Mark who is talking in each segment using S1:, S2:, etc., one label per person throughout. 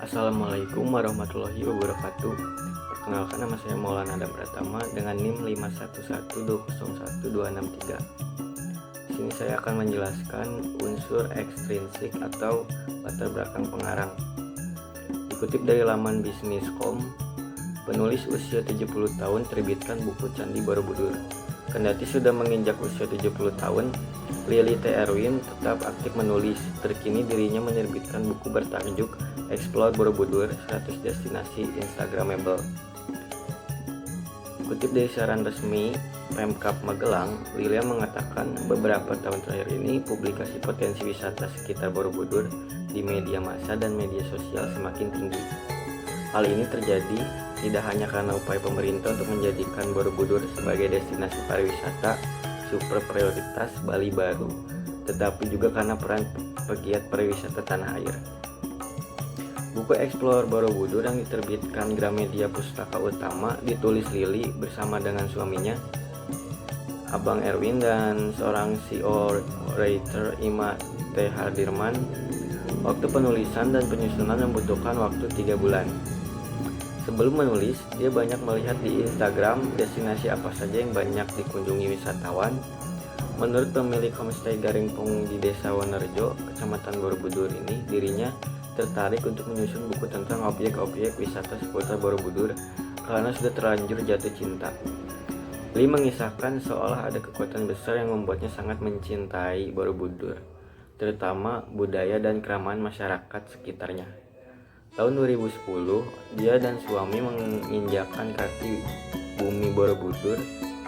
S1: Assalamualaikum warahmatullahi wabarakatuh. Perkenalkan, nama saya Maulana Adam Pratama dengan NIM 511201263. Di sini saya akan menjelaskan unsur ekstrinsik atau latar belakang pengarang. Dikutip dari laman bisnis.com, penulis usia 70 tahun terbitkan buku Candi Borobudur. Kendati sudah menginjak usia 70 tahun, Lili T. Erwin tetap aktif menulis. Terkini dirinya menerbitkan buku bertajuk Explore Borobudur, 100 Destinasi Instagramable. Kutip dari siaran resmi Pemkab Magelang, Lilia mengatakan beberapa tahun terakhir ini publikasi potensi wisata sekitar Borobudur di media massa dan media sosial semakin tinggi. Hal ini terjadi tidak hanya karena upaya pemerintah untuk menjadikan Borobudur sebagai destinasi pariwisata super prioritas Bali baru, tetapi juga karena peran pegiat pariwisata tanah air. Buku Explore Borobudur yang diterbitkan Gramedia Pustaka Utama ditulis Lili bersama dengan suaminya, Abang Erwin, dan seorang CEO writer Ima T. Hardirman. Waktu penulisan dan penyusunan membutuhkan waktu 3 bulan. Sebelum menulis, dia banyak melihat di Instagram destinasi apa saja yang banyak dikunjungi wisatawan. Menurut pemilik homestay Garingpung di Desa Wonerjo, Kecamatan Borobudur ini, dirinya tertarik untuk menyusun buku tentang objek-objek wisata seputar Borobudur karena sudah terlanjur jatuh cinta. Lee mengisahkan seolah ada kekuatan besar yang membuatnya sangat mencintai Borobudur, terutama budaya dan keramahan masyarakat sekitarnya. Tahun 2010, dia dan suami menginjakkan kaki bumi Borobudur.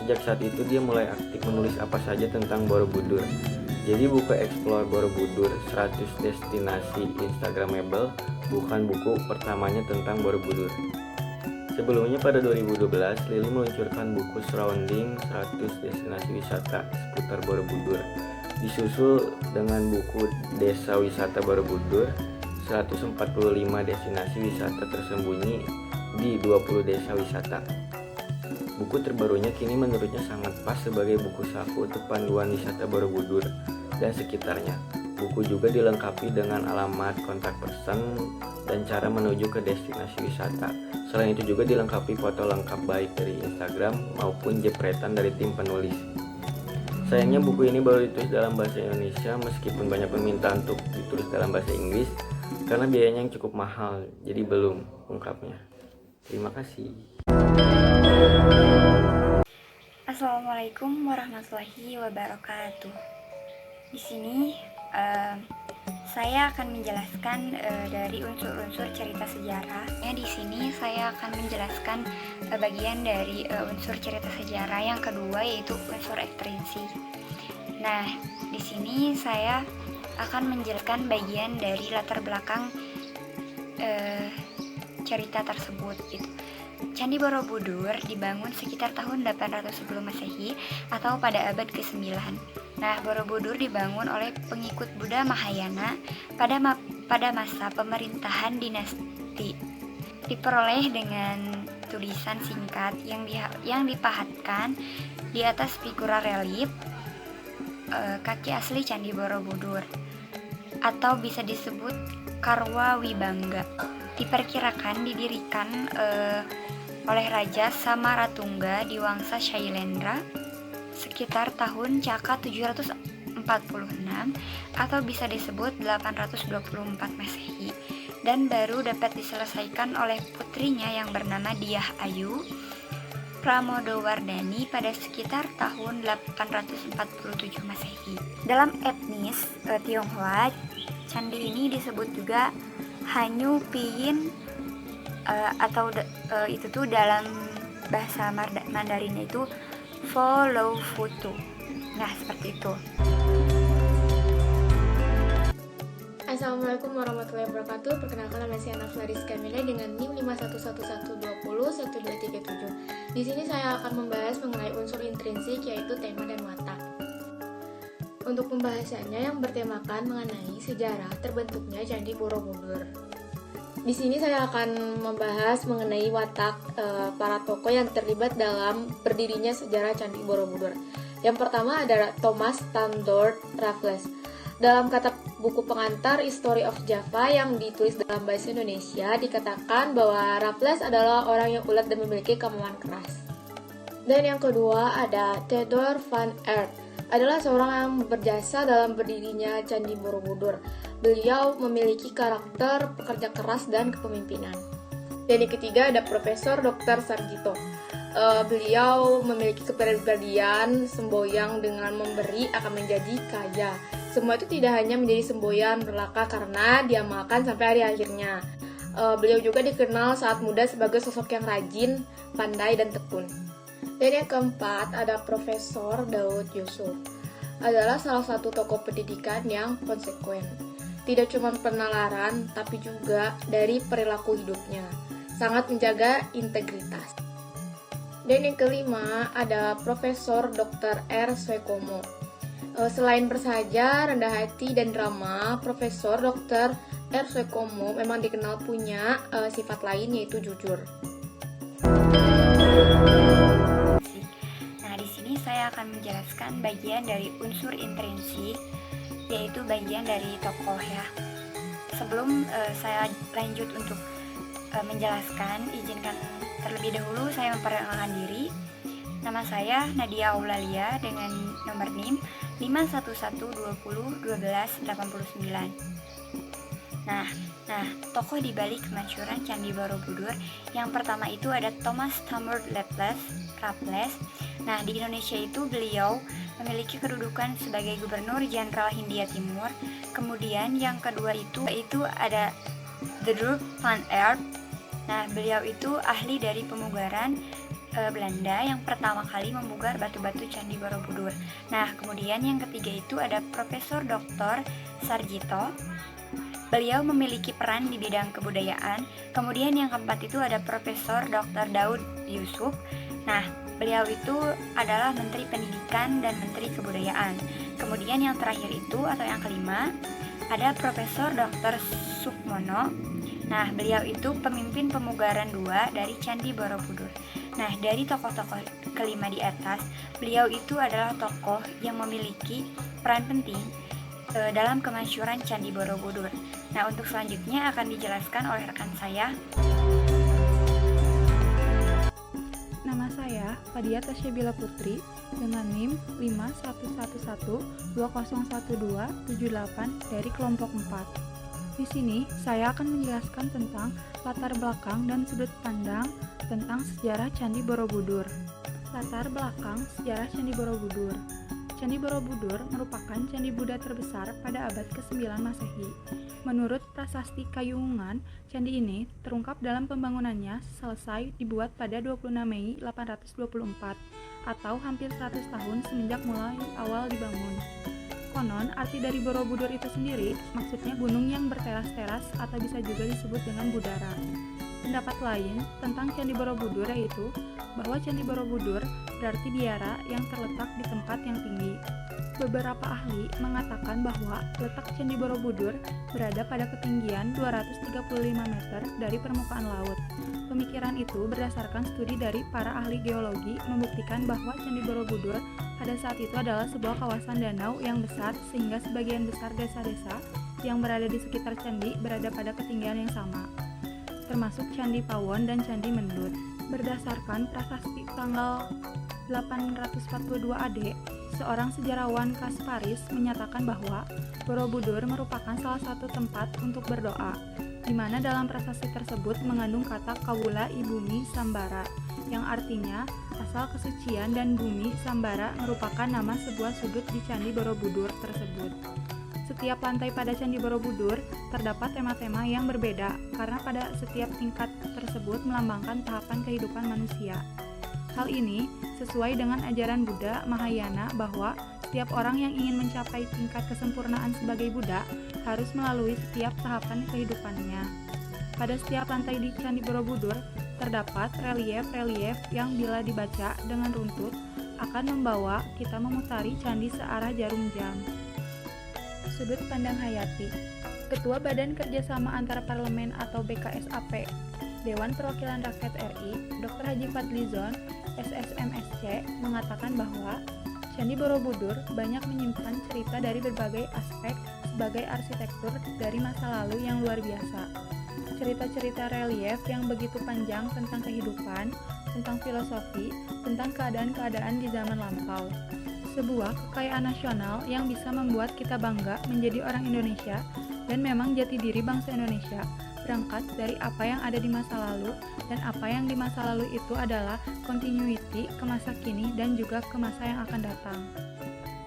S1: Sejak saat itu dia mulai aktif menulis apa saja tentang Borobudur. Jadi buku Explore Borobudur, 100 Destinasi Instagramable bukan buku pertamanya tentang Borobudur. Sebelumnya pada 2012, Lili meluncurkan buku Surrounding 100 Destinasi Wisata seputar Borobudur, disusul dengan buku Desa Wisata Borobudur, 145 destinasi wisata tersembunyi di 20 desa wisata. Buku terbarunya kini menurutnya sangat pas sebagai buku saku untuk panduan wisata Borobudur dan sekitarnya. Buku juga dilengkapi dengan alamat, kontak person, dan cara menuju ke destinasi wisata. Selain itu juga dilengkapi foto lengkap baik dari Instagram maupun jepretan dari tim penulis. Sayangnya buku ini baru ditulis dalam bahasa Indonesia meskipun banyak permintaan untuk ditulis dalam bahasa Inggris karena biayanya yang cukup mahal, jadi belum ungkapnya. Terima kasih.
S2: Assalamualaikum warahmatullahi wabarakatuh. Di sini saya akan menjelaskan dari unsur-unsur cerita sejarah. Di sini saya akan menjelaskan bagian dari unsur cerita sejarah yang kedua, yaitu unsur ekstrinsik. Nah, di sini saya akan menjelaskan bagian dari latar belakang cerita tersebut gitu. Candi Borobudur dibangun sekitar tahun 800 sebelum Masehi atau pada abad ke-9. Nah, Borobudur dibangun oleh pengikut Buddha Mahayana pada masa pemerintahan dinasti. Diperoleh dengan tulisan singkat yang dipahatkan di atas figura relief kaki asli Candi Borobudur, atau bisa disebut Karwa Wibangga. Diperkirakan didirikan oleh Raja Samaratungga di Wangsa Shailendra sekitar tahun Caka 746 atau bisa disebut 824 Masehi, dan baru dapat diselesaikan oleh putrinya yang bernama Diah Ayu Pramodawardhani pada sekitar tahun 847 Masehi. Dalam etnis Tionghoa, candi ini disebut juga Hanyu Pinyin atau itu tuh dalam bahasa Mandarinnya itu Fo Lo Futu. Nah, seperti itu.
S3: Assalamualaikum warahmatullahi wabarakatuh. Perkenalkan, nama saya Naflaris Kamila dengan NIM 51110201237. Di sini saya akan membahas mengenai unsur intrinsik, yaitu tema dan watak. Untuk pembahasannya yang bertemakan mengenai sejarah terbentuknya Candi Borobudur. Di sini saya akan membahas mengenai watak para tokoh yang terlibat dalam berdirinya sejarah Candi Borobudur. Yang pertama adalah Thomas Thunderd Raffles. Dalam buku pengantar History of Java yang ditulis dalam bahasa Indonesia dikatakan bahwa Raffles adalah orang yang ulet dan memiliki kemauan keras. Dan yang kedua ada Theodor van Aert, adalah seorang yang berjasa dalam berdirinya Candi Borobudur. Beliau memiliki karakter pekerja keras dan kepemimpinan. Dan yang ketiga ada Profesor Dr. Sarjito. Beliau memiliki kepribadian semboyan dengan memberi akan menjadi kaya. Semua itu tidak hanya menjadi semboyan berlaka karena dia makan sampai hari akhirnya. Beliau juga dikenal saat muda sebagai sosok yang rajin, pandai, dan tekun. Dan yang keempat ada Profesor Daud Yusuf. Adalah salah satu tokoh pendidikan yang konsekuen. Tidak cuma penalaran, tapi juga dari perilaku hidupnya. Sangat menjaga integritas. Dan yang kelima ada Profesor Dr. R. Swekomo. Selain bersahaja, rendah hati, dan drama, Profesor Dr. R. Swekomo memang dikenal punya sifat lain yaitu jujur.
S2: Nah, di sini saya akan menjelaskan bagian dari unsur intrinsik, yaitu bagian dari tokoh ya. Sebelum saya lanjut untuk menjelaskan, izinkan terlebih dahulu saya memperkenalkan diri. Nama saya Nadia Aulalia dengan nomor NIM 511201289. Nah, tokoh di balik kemasyhuran Candi Borobudur yang pertama itu ada Thomas Tammert Raffles. Nah, di Indonesia itu beliau memiliki kedudukan sebagai Gubernur Jenderal Hindia Timur. Kemudian yang kedua itu ada Theodor van Aert. Nah, beliau itu ahli dari pemugaran Belanda yang pertama kali memugar batu-batu Candi Borobudur. Nah, kemudian yang ketiga itu ada Profesor Dr. Sarjito. Beliau memiliki peran di bidang kebudayaan. Kemudian yang keempat itu ada Profesor Dr. Daud Yusuf. Nah, beliau itu adalah Menteri Pendidikan dan Menteri Kebudayaan. Kemudian yang terakhir itu atau yang kelima ada Profesor Dr. Sukmono. Nah, beliau itu pemimpin pemugaran 2 dari Candi Borobudur. Nah, dari tokoh-tokoh kelima di atas, beliau itu adalah tokoh yang memiliki peran penting dalam kemasyhuran Candi Borobudur. Nah, untuk selanjutnya akan dijelaskan oleh rekan saya.
S4: Nama saya Fadia Tasyabila Putri dengan NIM 511201278 dari kelompok 4. Di sini, saya akan menjelaskan tentang latar belakang dan sudut pandang tentang sejarah Candi Borobudur. Latar belakang sejarah Candi Borobudur. Candi Borobudur merupakan candi Buddha terbesar pada abad ke-9 Masehi. Menurut prasasti Kayungan, candi ini terungkap dalam pembangunannya selesai dibuat pada 26 Mei 824 atau hampir 100 tahun semenjak mulai awal dibangun. Konon, arti dari Borobudur itu sendiri maksudnya gunung yang berteras-teras atau bisa juga disebut dengan Budara. Pendapat lain tentang Candi Borobudur yaitu bahwa Candi Borobudur berarti biara yang terletak di tempat yang tinggi. Beberapa ahli mengatakan bahwa letak Candi Borobudur berada pada ketinggian 235 meter dari permukaan laut. Pemikiran itu berdasarkan studi dari para ahli geologi membuktikan bahwa Candi Borobudur pada saat itu adalah sebuah kawasan danau yang besar sehingga sebagian besar desa-desa yang berada di sekitar candi berada pada ketinggian yang sama, termasuk Candi Pawon dan Candi Mendut. Berdasarkan prasasti tanggal 842 AD, seorang sejarawan Kasparis menyatakan bahwa Borobudur merupakan salah satu tempat untuk berdoa, di mana dalam prasasti tersebut mengandung kata Kawula Ibumi Sambara, yang artinya asal kesucian, dan Bumi Sambara merupakan nama sebuah sudut di Candi Borobudur tersebut. Setiap lantai pada Candi Borobudur terdapat tema-tema yang berbeda karena pada setiap tingkat tersebut melambangkan tahapan kehidupan manusia. Hal ini sesuai dengan ajaran Buddha Mahayana bahwa setiap orang yang ingin mencapai tingkat kesempurnaan sebagai Buddha harus melalui setiap tahapan kehidupannya. Pada setiap lantai di Candi Borobudur terdapat relief-relief yang bila dibaca dengan runtut akan membawa kita memutari candi searah jarum jam. Sudut pandang hayati. Ketua Badan Kerjasama Antara Parlemen atau BKSAP, Dewan Perwakilan Rakyat RI, Dr. Haji Fadlizon, SSMSC, mengatakan bahwa Candi Borobudur banyak menyimpan cerita dari berbagai aspek sebagai arsitektur dari masa lalu yang luar biasa. Cerita-cerita relief yang begitu panjang tentang kehidupan, tentang filosofi, tentang keadaan-keadaan di zaman lampau. Sebuah kekayaan nasional yang bisa membuat kita bangga menjadi orang Indonesia, dan memang jati diri bangsa Indonesia berangkat dari apa yang ada di masa lalu, dan apa yang di masa lalu itu adalah continuity ke masa kini dan juga ke masa yang akan datang.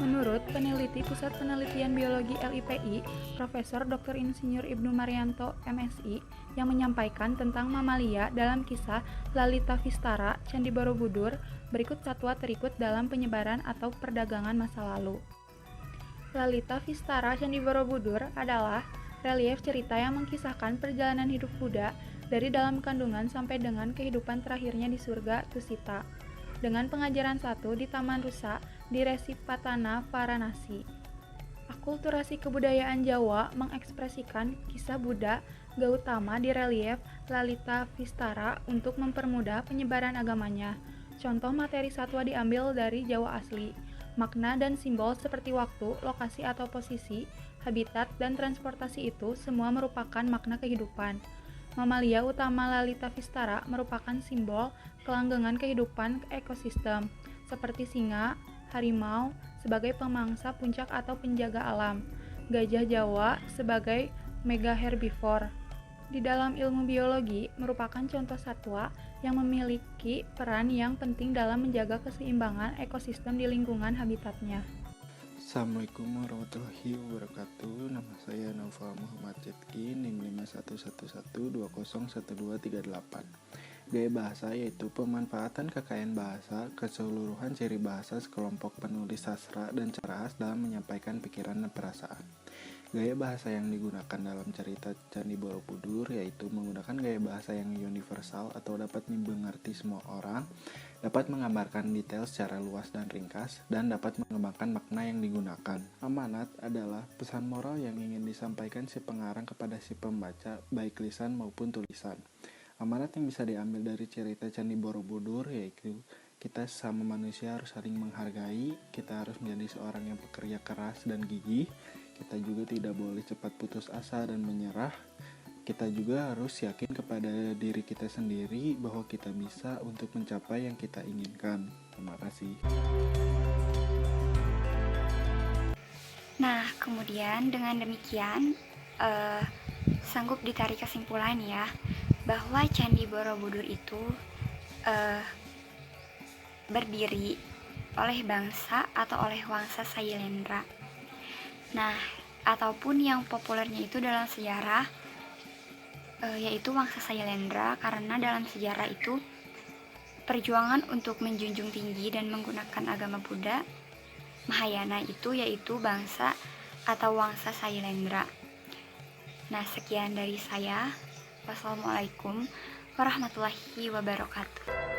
S4: Menurut peneliti Pusat Penelitian Biologi LIPI, Profesor Dr. Insinyur Ibnu Marianto, MSI, yang menyampaikan tentang mamalia dalam kisah Lalita Vistara, Candi Borobudur, berikut satwa terikut dalam penyebaran atau perdagangan masa lalu. Lalita Vistara Candi Borobudur adalah relief cerita yang mengkisahkan perjalanan hidup Buddha dari dalam kandungan sampai dengan kehidupan terakhirnya di surga Tusita, dengan pengajaran satu di Taman Rusa di Resipatana, Varanasi. Akulturasi kebudayaan Jawa mengekspresikan kisah Buddha Gautama di relief Lalita Vistara untuk mempermudah penyebaran agamanya. Contoh materi satwa diambil dari Jawa asli. Makna dan simbol seperti waktu, lokasi atau posisi, habitat, dan transportasi itu semua merupakan makna kehidupan. Mamalia utama Lalita Vistara merupakan simbol kelanggengan kehidupan ekosistem, seperti singa, harimau sebagai pemangsa puncak atau penjaga alam, gajah Jawa sebagai megaherbivore. Di dalam ilmu biologi merupakan contoh satwa yang memiliki peran yang penting dalam menjaga keseimbangan ekosistem di lingkungan habitatnya.
S5: Assalamualaikum warahmatullahi wabarakatuh. Nama saya Naufal Muhammad Jetki, NIM 5111201238. Gaya bahasa yaitu pemanfaatan kekayaan bahasa, keseluruhan ciri bahasa sekelompok penulis sastra dan cara khas dalam menyampaikan pikiran dan perasaan. Gaya bahasa yang digunakan dalam cerita Candi Borobudur yaitu menggunakan gaya bahasa yang universal atau dapat dimengerti semua orang, dapat menggambarkan detail secara luas dan ringkas, dan dapat mengembangkan makna yang digunakan. Amanat adalah pesan moral yang ingin disampaikan si pengarang kepada si pembaca, baik lisan maupun tulisan. Amanat yang bisa diambil dari cerita Candi Borobudur yaitu kita sesama manusia harus saling menghargai, kita harus menjadi seorang yang pekerja keras dan gigih, kita juga tidak boleh cepat putus asa dan menyerah. Kita juga harus yakin kepada diri kita sendiri bahwa kita bisa untuk mencapai yang kita inginkan. Terima kasih.
S2: Nah, kemudian dengan demikian sanggup ditarik kesimpulan ya, bahwa Candi Borobudur itu berdiri oleh bangsa atau oleh wangsa Sailendra. Nah, ataupun yang populernya itu dalam sejarah yaitu wangsa Sailendra, karena dalam sejarah itu perjuangan untuk menjunjung tinggi dan menggunakan agama Buddha Mahayana itu yaitu bangsa atau wangsa Sailendra. Nah, sekian dari saya. Wassalamualaikum warahmatullahi wabarakatuh.